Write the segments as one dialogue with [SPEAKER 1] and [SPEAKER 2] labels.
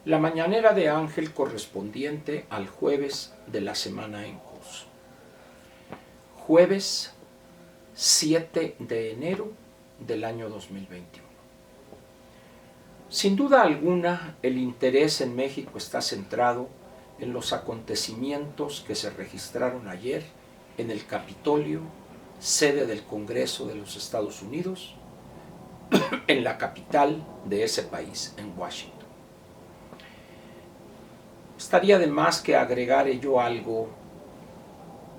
[SPEAKER 1] La mañanera de Ángel correspondiente al jueves de la semana en curso. Jueves 7 de enero del año 2021. Sin duda alguna, el interés en México está centrado en los acontecimientos que se registraron ayer en el Capitolio, sede del Congreso de los Estados Unidos, en la capital de ese país, en Washington. Estaría de más que agregar yo algo.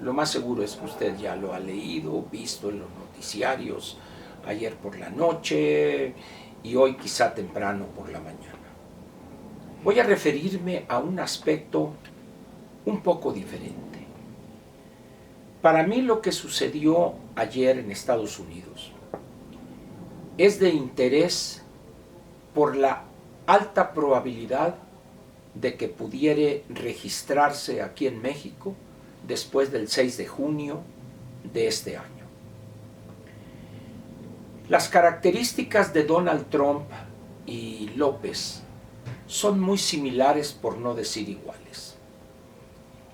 [SPEAKER 1] Lo más seguro es que usted ya lo ha leído, visto en los noticiarios ayer por la noche y hoy quizá temprano por la mañana. Voy a referirme a un aspecto un poco diferente. Para mí lo que sucedió ayer en Estados Unidos es de interés por la alta probabilidad de que pudiera registrarse aquí en México después del 6 de junio de este año. Las características de Donald Trump y López son muy similares, por no decir iguales.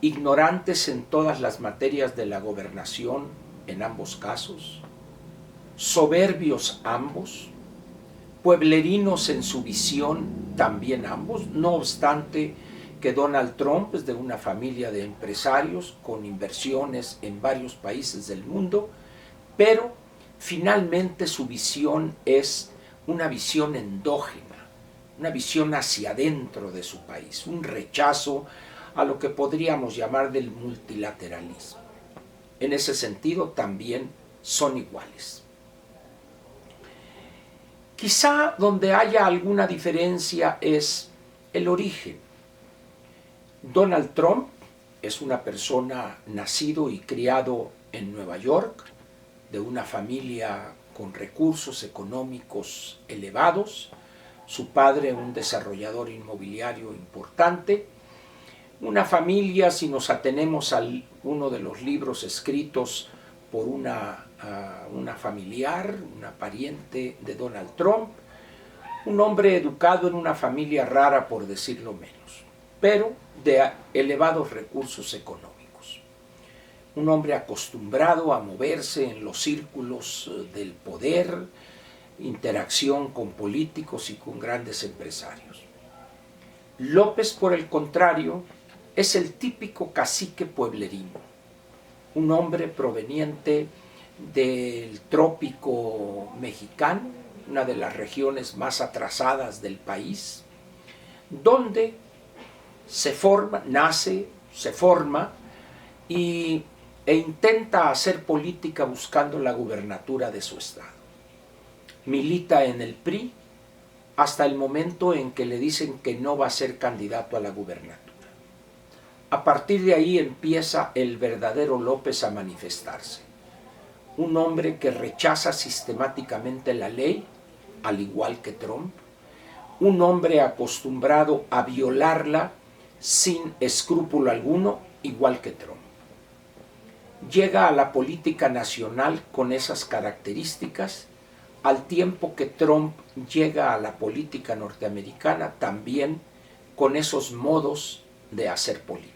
[SPEAKER 1] Ignorantes en todas las materias de la gobernación en ambos casos, soberbios ambos, pueblerinos en su visión también ambos, no obstante que Donald Trump es de una familia de empresarios con inversiones en varios países del mundo, pero finalmente su visión es una visión endógena, una visión hacia adentro de su país, un rechazo a lo que podríamos llamar del multilateralismo. En ese sentido también son iguales. Quizá donde haya alguna diferencia es el origen. Donald Trump es una persona nacido y criado en Nueva York, de una familia con recursos económicos elevados, su padre un desarrollador inmobiliario importante, una familia, si nos atenemos a uno de los libros escritos por una familiar, una pariente de Donald Trump, un hombre educado en una familia rara, por decirlo menos, pero de elevados recursos económicos. Un hombre acostumbrado a moverse en los círculos del poder, interacción con políticos y con grandes empresarios. López, por el contrario, es el típico cacique pueblerino, un hombre proveniente del trópico mexicano, una de las regiones más atrasadas del país, donde se forma, nace, se forma e intenta hacer política buscando la gubernatura de su estado. Milita en el PRI hasta el momento en que le dicen que no va a ser candidato a la gubernatura. A partir de ahí empieza el verdadero López a manifestarse. Un hombre que rechaza sistemáticamente la ley, al igual que Trump. Un hombre acostumbrado a violarla sin escrúpulo alguno, igual que Trump. Llega a la política nacional con esas características, al tiempo que Trump llega a la política norteamericana también con esos modos de hacer política.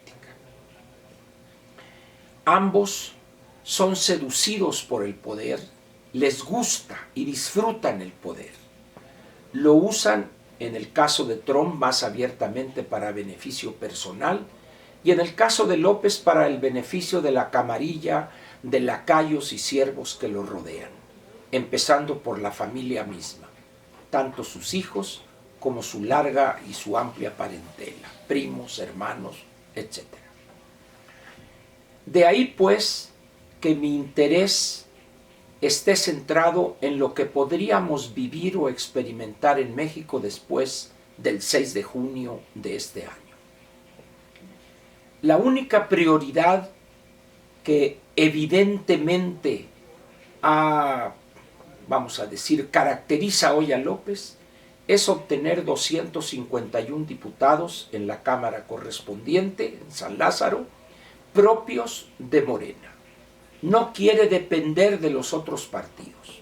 [SPEAKER 1] Ambos son seducidos por el poder, les gusta y disfrutan el poder. Lo usan, en el caso de Trump, más abiertamente para beneficio personal, y en el caso de López para el beneficio de la camarilla de lacayos y siervos que lo rodean, empezando por la familia misma, tanto sus hijos como su larga y su amplia parentela, primos, hermanos, etc. De ahí, pues, que mi interés esté centrado en lo que podríamos vivir o experimentar en México después del 6 de junio de este año. La única prioridad que evidentemente caracteriza hoy a López es obtener 251 diputados en la Cámara correspondiente, en San Lázaro, propios de Morena. No quiere depender de los otros partidos,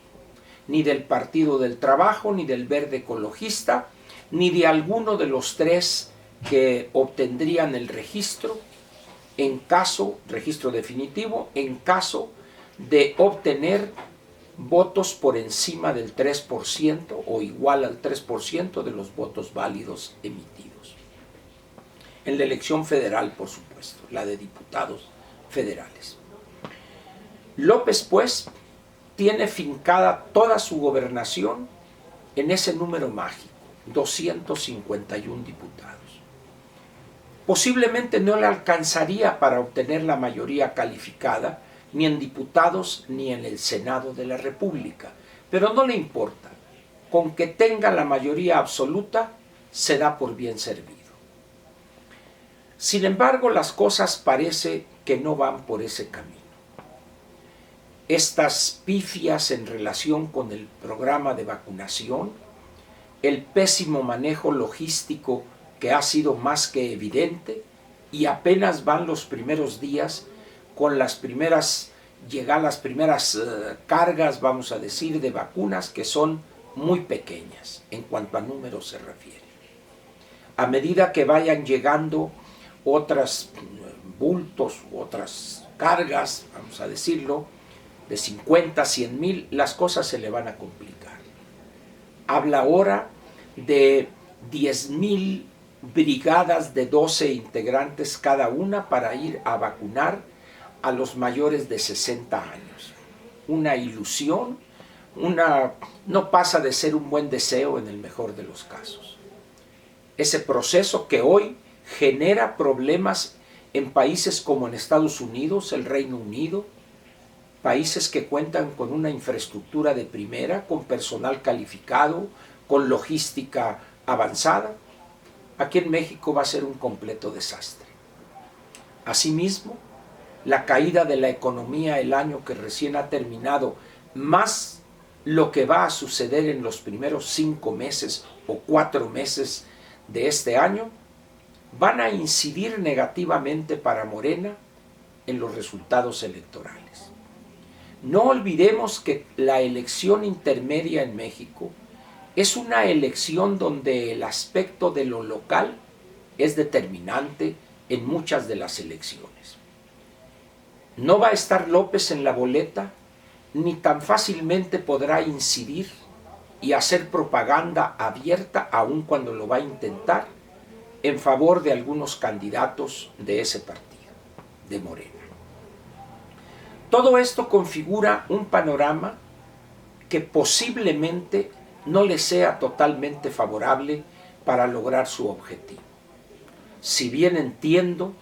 [SPEAKER 1] ni del Partido del Trabajo, ni del Verde Ecologista, ni de alguno de los tres que obtendrían el registro registro definitivo, en caso de obtener votos por encima del 3% o igual al 3% de los votos válidos emitidos. En la elección federal, por supuesto, la de diputados federales. López, pues, tiene fincada toda su gobernación en ese número mágico, 251 diputados. Posiblemente no le alcanzaría para obtener la mayoría calificada, ni en diputados ni en el Senado de la República, pero no le importa. Con que tenga la mayoría absoluta, se da por bien servido. Sin embargo, las cosas parece que no van por ese camino. Estas pifias en relación con el programa de vacunación, el pésimo manejo logístico que ha sido más que evidente, y apenas van los primeros días con las primeras cargas, vamos a decir, de vacunas que son muy pequeñas en cuanto a números se refiere. A medida que vayan llegando otras bultos u otras cargas, vamos a decirlo, de 50 a 100 mil, las cosas se le van a complicar. Habla ahora de 10,000 brigadas de 12 integrantes cada una para ir a vacunar a los mayores de 60 años. Una ilusión, no pasa de ser un buen deseo en el mejor de los casos. Ese proceso que hoy genera problemas en países como en Estados Unidos, el Reino Unido, países que cuentan con una infraestructura de primera, con personal calificado, con logística avanzada. Aquí en México va a ser un completo desastre. Asimismo, la caída de la economía el año que recién ha terminado, más lo que va a suceder en los primeros 5 meses o 4 meses de este año, van a incidir negativamente para Morena en los resultados electorales. No olvidemos que la elección intermedia en México es una elección donde el aspecto de lo local es determinante en muchas de las elecciones. No va a estar López en la boleta, ni tan fácilmente podrá incidir y hacer propaganda abierta, aun cuando lo va a intentar, en favor de algunos candidatos de ese partido, de Morena. Todo esto configura un panorama que posiblemente no le sea totalmente favorable para lograr su objetivo. Si bien entiendo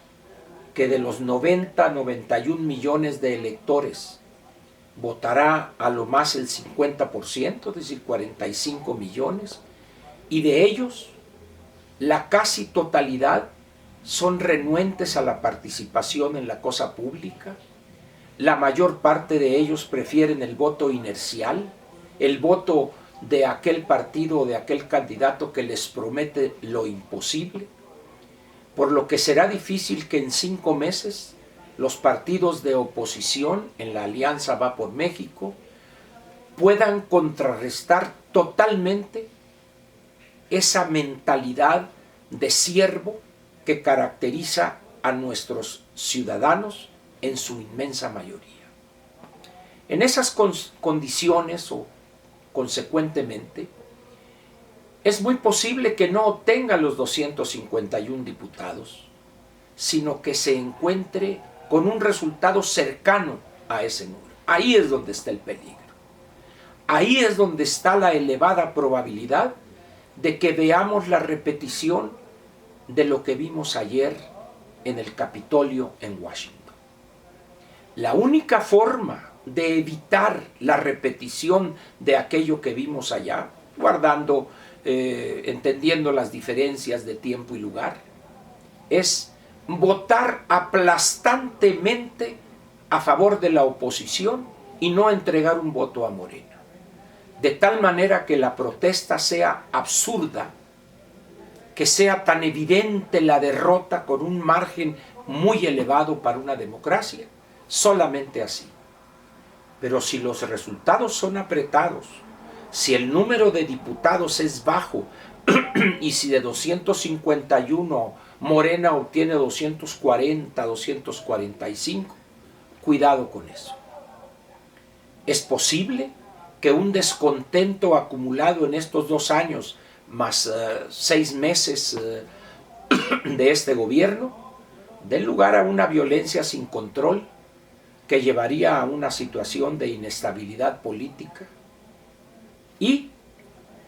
[SPEAKER 1] que de los 91 millones de electores votará a lo más el 50%, es decir, 45 millones, y de ellos la casi totalidad son renuentes a la participación en la cosa pública. La mayor parte de ellos prefieren el voto inercial, el voto de aquel partido o de aquel candidato que les promete lo imposible, por lo que será difícil que en 5 meses los partidos de oposición en la Alianza Va por México puedan contrarrestar totalmente esa mentalidad de siervo que caracteriza a nuestros ciudadanos en su inmensa mayoría. En esas condiciones o consecuentemente, es muy posible que no obtenga los 251 diputados, sino que se encuentre con un resultado cercano a ese número. Ahí es donde está el peligro. Ahí es donde está la elevada probabilidad de que veamos la repetición de lo que vimos ayer en el Capitolio en Washington. La única forma de evitar la repetición de aquello que vimos allá, entendiendo las diferencias de tiempo y lugar, es votar aplastantemente a favor de la oposición y no entregar un voto a Morena, de tal manera que la protesta sea absurda, que sea tan evidente la derrota con un margen muy elevado para una democracia, solamente así. Pero si los resultados son apretados, si el número de diputados es bajo Y si de 251 Morena obtiene 240, 245, cuidado con eso. Es posible que un descontento acumulado en estos 2 años, más 6 meses de este gobierno, dé lugar a una violencia sin control que llevaría a una situación de inestabilidad política. Y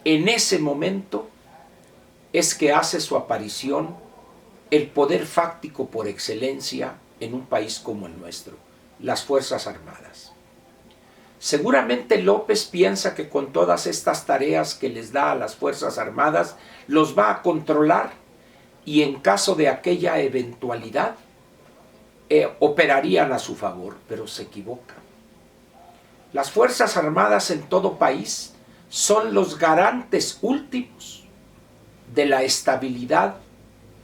[SPEAKER 1] en ese momento es que hace su aparición el poder fáctico por excelencia en un país como el nuestro, las Fuerzas Armadas. Seguramente López piensa que con todas estas tareas que les da a las Fuerzas Armadas, los va a controlar y en caso de aquella eventualidad, operarían a su favor, pero se equivoca. Las Fuerzas Armadas en todo país son los garantes últimos de la estabilidad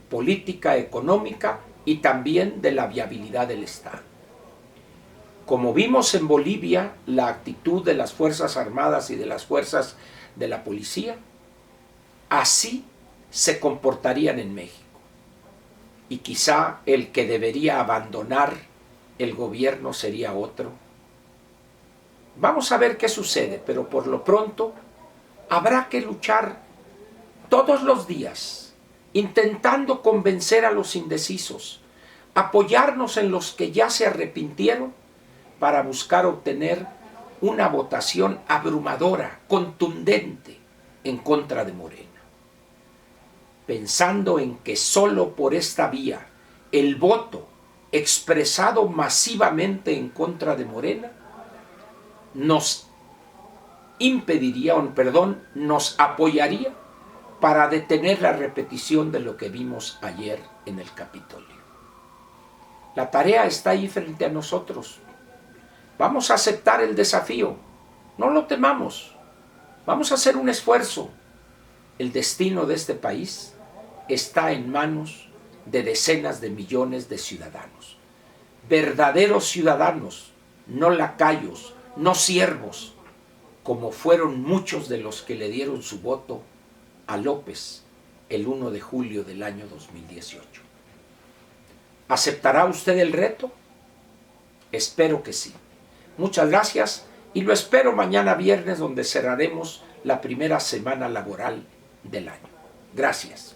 [SPEAKER 1] política, económica y también de la viabilidad del Estado. Como vimos en Bolivia, la actitud de las Fuerzas Armadas y de las fuerzas de la policía, así se comportarían en México. Y quizá el que debería abandonar el gobierno sería otro. Vamos a ver qué sucede, pero por lo pronto habrá que luchar todos los días, intentando convencer a los indecisos, apoyarnos en los que ya se arrepintieron para buscar obtener una votación abrumadora, contundente, en contra de Morena. Pensando en que solo por esta vía el voto expresado masivamente en contra de Morena nos impediría, nos apoyaría para detener la repetición de lo que vimos ayer en el Capitolio. La tarea está ahí frente a nosotros. Vamos a aceptar el desafío, no lo temamos, vamos a hacer un esfuerzo. El destino de este país está en manos de decenas de millones de ciudadanos, verdaderos ciudadanos, no lacayos, no siervos, como fueron muchos de los que le dieron su voto a López el 1 de julio del año 2018. ¿Aceptará usted el reto? Espero que sí. Muchas gracias y lo espero mañana viernes, donde cerraremos la primera semana laboral del año. Gracias.